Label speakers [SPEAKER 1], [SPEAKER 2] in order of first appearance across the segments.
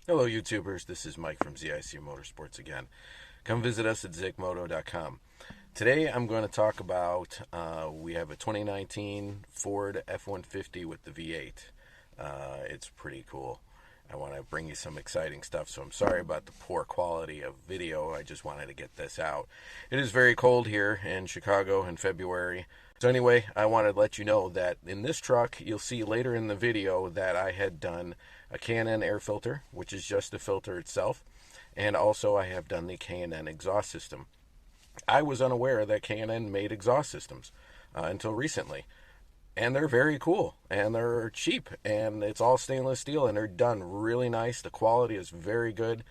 [SPEAKER 1] Hello YouTubers, this is Mike from ZIC Motorsports again. Come visit us at zikmoto.com. Today I'm going to talk about, we have a 2019 Ford F150 with the V8. It's pretty cool. I want to bring you some exciting stuff, so I'm sorry about the poor quality of video. I just wanted to get this out. It is very cold here in Chicago in February. So anyway, I wanted to let you know that in this truck, you'll see later in the video that I had done a K&N Air Filter, which is just the filter itself, and also I have done the K&N Exhaust System. I was unaware that K&N made exhaust systems until recently, and they're very cool, and they're cheap, and it's all stainless steel, and they're done really nice. The quality is very good.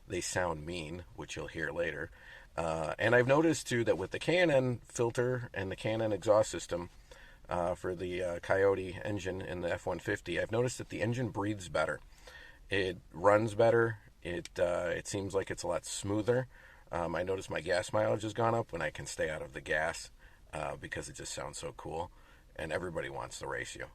[SPEAKER 1] They sound mean, which you'll hear later. And I've noticed too that with the K&N filter and the K&N exhaust system for the Coyote engine in the F150, I've noticed that the engine breathes better. It runs better. It seems like it's a lot smoother. I noticed my gas mileage has gone up when I can stay out of the gas because it just sounds so cool, and everybody wants to race you.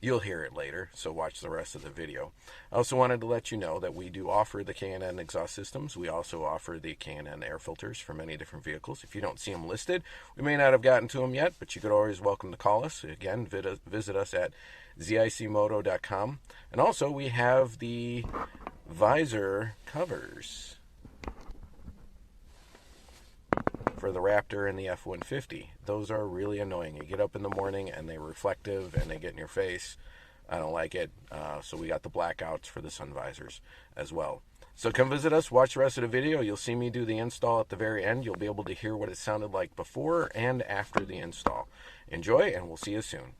[SPEAKER 1] You'll hear it later, so watch the rest of the video. I also wanted to let you know that we do offer the K&N exhaust systems. We also offer the K&N air filters for many different vehicles. If you don't see them listed, we may not have gotten to them yet, but you could always welcome to call us. Again, visit us at zicmoto.com. And also, we have the Visor covers for the Raptor and the F150. Those are really annoying. You get up in the morning and they're reflective and they get in your face. I don't like it. So we got the blackouts for the sun visors as well. So come visit us, watch the rest of the video. You'll see me do the install at the very end. You'll be able to hear what it sounded like before and after the install. Enjoy, and we'll see you soon.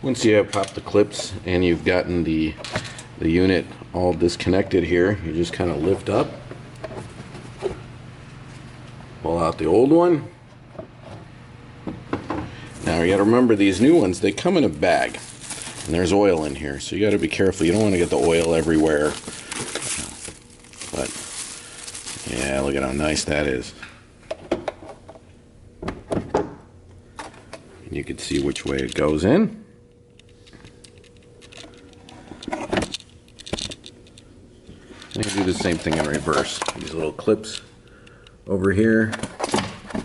[SPEAKER 1] Once you have popped the clips and you've gotten the unit all disconnected here, you just kind of lift up, pull out the old one. Now you got to remember, these new ones, they come in a bag and there's oil in here, so you got to be careful. You don't want to get the oil everywhere. But yeah, look at how nice that is. And you can see which way it goes in. And you do the same thing in reverse. These little clips over here,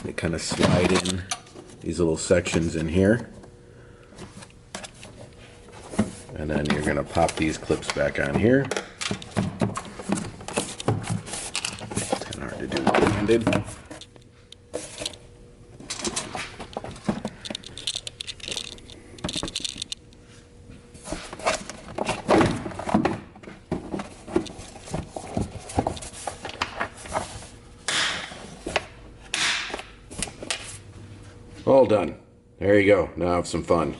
[SPEAKER 1] they kind of slide in these little sections in here. And then you're going to pop these clips back on here. It's kind of hard to do one-handed. All done. There you go. Now have some fun.